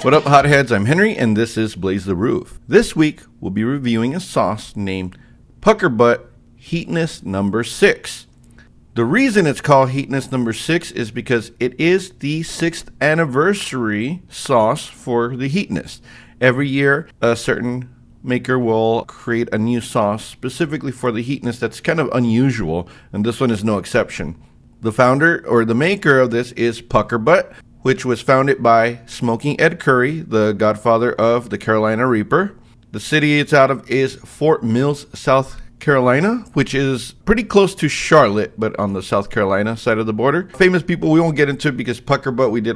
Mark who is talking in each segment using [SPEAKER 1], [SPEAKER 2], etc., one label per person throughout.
[SPEAKER 1] What up, hotheads? I'm Henry, and this is Blaze the Roof. This week, we'll be reviewing a sauce named Puckerbutt Heatonist number 6. The reason it's called Heatonist number 6 is because it is the 6th anniversary sauce for the Heatonist. Every year, a certain maker will create a new sauce specifically for the Heatonist that's kind of unusual, and this one is no exception. The founder, or the maker of this, is Puckerbutt, which was founded by Smoking Ed Curry, the godfather of the Carolina Reaper. The city it's out of is Fort Mills, South Carolina, which is pretty close to Charlotte, but on the South Carolina side of the border. Famous people we won't get into because Puckerbutt we did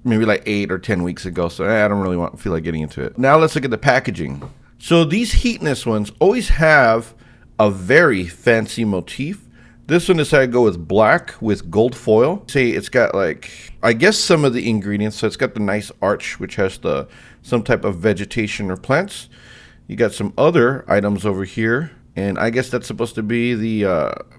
[SPEAKER 1] maybe 8 or 10 weeks ago, so I don't really feel like getting into it. Now let's look at the packaging. So these Heatonist ones always have a very fancy motif. This one decided to go with black with gold foil. See, it's got I guess some of the ingredients. So it's got the nice arch, which has some type of vegetation or plants. You got some other items over here. And I guess that's supposed to be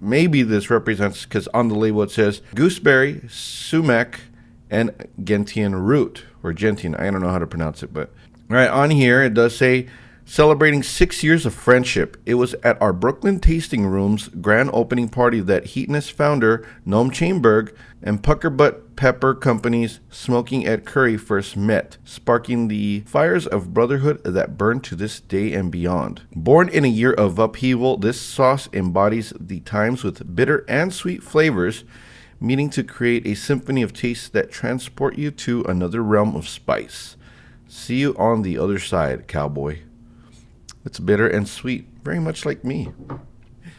[SPEAKER 1] maybe this represents, because on the label it says gooseberry, sumac, and gentian root. Or gentian, I don't know how to pronounce it. But right on here, it does say, celebrating 6 years of friendship. It was at our Brooklyn Tasting Room's grand opening party that Heatonist founder Noam Chainberg and Puckerbutt Pepper Company's Smoking Ed Curry first met, sparking the fires of brotherhood that burn to this day and beyond. Born in a year of upheaval, this sauce embodies the times with bitter and sweet flavors, meaning to create a symphony of tastes that transport you to another realm of spice. See you on the other side, cowboy. It's bitter and sweet, very much like me.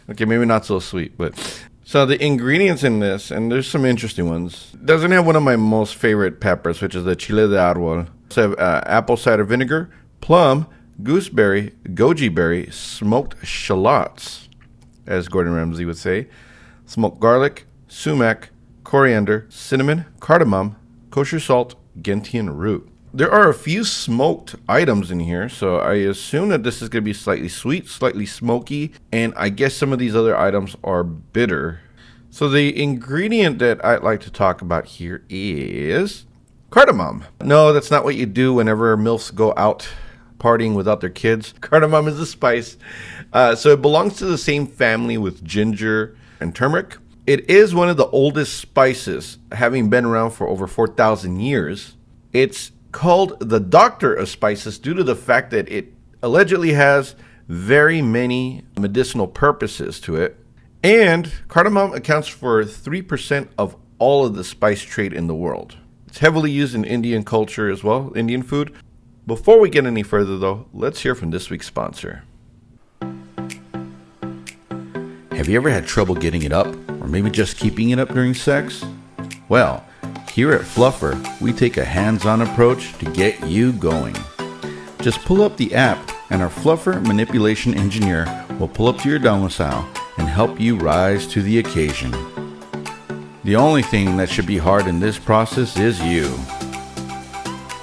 [SPEAKER 1] Okay, maybe not so sweet, but... So the ingredients in this, and there's some interesting ones. It doesn't have one of my most favorite peppers, which is the chile de árbol. So apple cider vinegar, plum, gooseberry, goji berry, smoked shallots, as Gordon Ramsay would say, smoked garlic, sumac, coriander, cinnamon, cardamom, kosher salt, gentian root. There are a few smoked items in here, so I assume that this is going to be slightly sweet, slightly smoky, and I guess some of these other items are bitter. So the ingredient that I'd like to talk about here is cardamom. No, that's not what you do whenever MILFs go out partying without their kids. Cardamom is a spice. So it belongs to the same family with ginger and turmeric. It is one of the oldest spices, having been around for over 4,000 years. It's called the doctor of spices due to the fact that it allegedly has very many medicinal purposes to it. And cardamom accounts for 3% of all of the spice trade in the world. It's heavily used in Indian culture as well, Indian food. Before we get any further though, let's hear from this week's sponsor.
[SPEAKER 2] Have you ever had trouble getting it up, or maybe just keeping it up during sex? Well, here at Fluffer, we take a hands-on approach to get you going. Just pull up the app and our Fluffer manipulation engineer will pull up to your domicile and help you rise to the occasion. The only thing that should be hard in this process is you.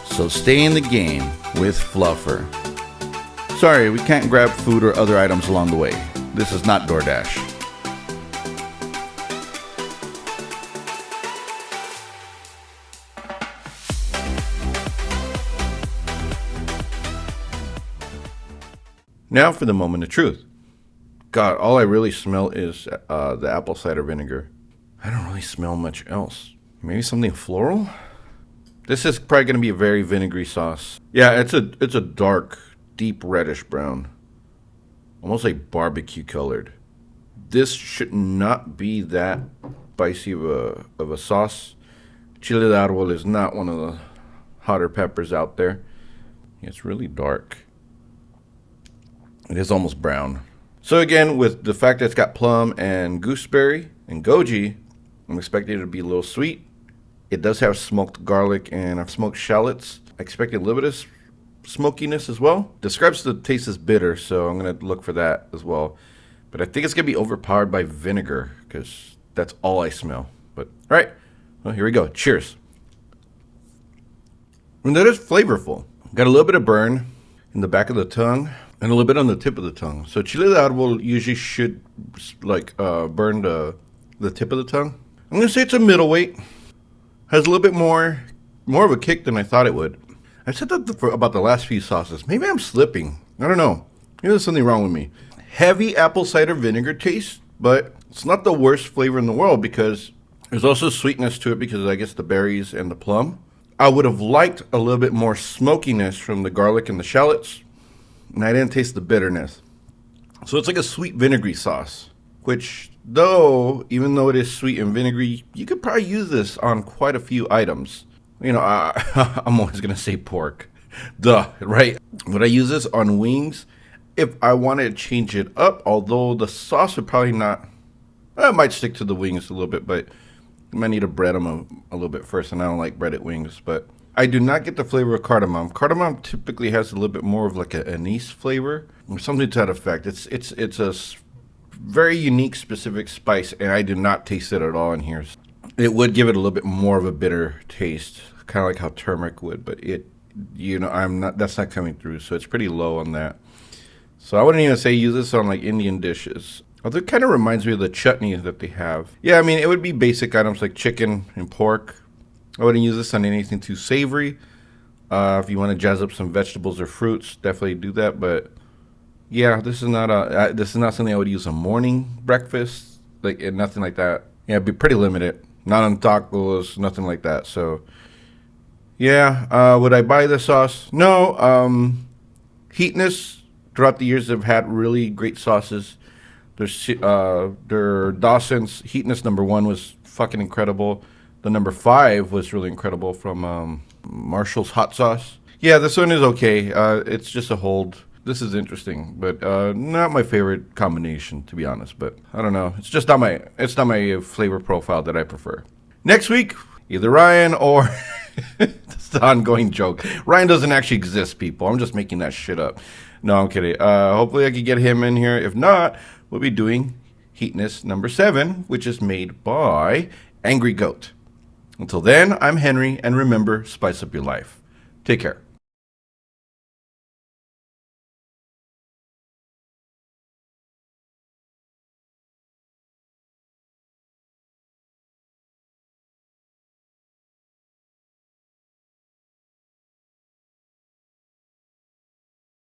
[SPEAKER 2] So stay in the game with Fluffer. Sorry, we can't grab food or other items along the way. This is not DoorDash.
[SPEAKER 1] Now for the moment of truth. God, all I really smell is the apple cider vinegar. I don't really smell much else. Maybe something floral? This is probably going to be a very vinegary sauce. Yeah, it's a dark, deep reddish brown. Almost like barbecue colored. This should not be that spicy of a sauce. Chile de árbol is not one of the hotter peppers out there. It's really dark. It is almost brown. So again, with the fact that it's got plum and gooseberry and goji, I'm expecting it to be a little sweet. It does have smoked garlic and smoked shallots. I expect a little bit of smokiness as well. Describes the taste as bitter, so I'm going to look for that as well. But I think it's going to be overpowered by vinegar because that's all I smell. But all right, well, here we go. Cheers. And that is flavorful. Got a little bit of burn in the back of the tongue. And a little bit on the tip of the tongue. So chile de árbol usually should burn the tip of the tongue. I'm going to say it's a middleweight. Has a little bit more more of a kick than I thought it would. I said that about the last few sauces. Maybe I'm slipping. I don't know. Maybe there's something wrong with me. Heavy apple cider vinegar taste, but it's not the worst flavor in the world because there's also sweetness to it because I guess the berries and the plum. I would have liked a little bit more smokiness from the garlic and the shallots, and I didn't taste the bitterness. So it's like a sweet vinegary sauce, which even though it is sweet and vinegary, you could probably use this on quite a few items. You know, I'm always going to say pork. Duh, right? Would I use this on wings if I wanted to change it up? Although the sauce would probably not. I might stick to the wings a little bit, but I might need to bread them a little bit first, and I don't like breaded wings. But I do not get the flavor of cardamom. Cardamom typically has a little bit more of like an anise flavor or something to that effect. It's a very unique, specific spice, and I do not taste it at all in here. It would give it a little bit more of a bitter taste, kind of like how turmeric would, but that's not coming through, so it's pretty low on that. So I wouldn't even say use this on like Indian dishes. Although it kind of reminds me of the chutney that they have. Yeah, I mean, it would be basic items like chicken and pork. I wouldn't use this on anything too savory. If you want to jazz up some vegetables or fruits, definitely do that, but yeah, this is not something I would use on morning breakfast, nothing like that. Yeah, it'd be pretty limited. Not on tacos, nothing like that. So, yeah, would I buy this sauce? No. Heatonist throughout the years have had really great sauces. Their Dawson's Heatonist number 1 was fucking incredible. The number 5 was really incredible from Marshall's hot sauce. Yeah, this one is okay. It's just a hold. This is interesting, but not my favorite combination, to be honest. But I don't know. It's not my flavor profile that I prefer. Next week, either Ryan or that's the ongoing joke. Ryan doesn't actually exist, people. I'm just making that shit up. No, I'm kidding. Hopefully, I could get him in here. If not, we'll be doing Heatonist number 7, which is made by Angry Goat. Until then, I'm Henry, and remember, spice up your life. Take care.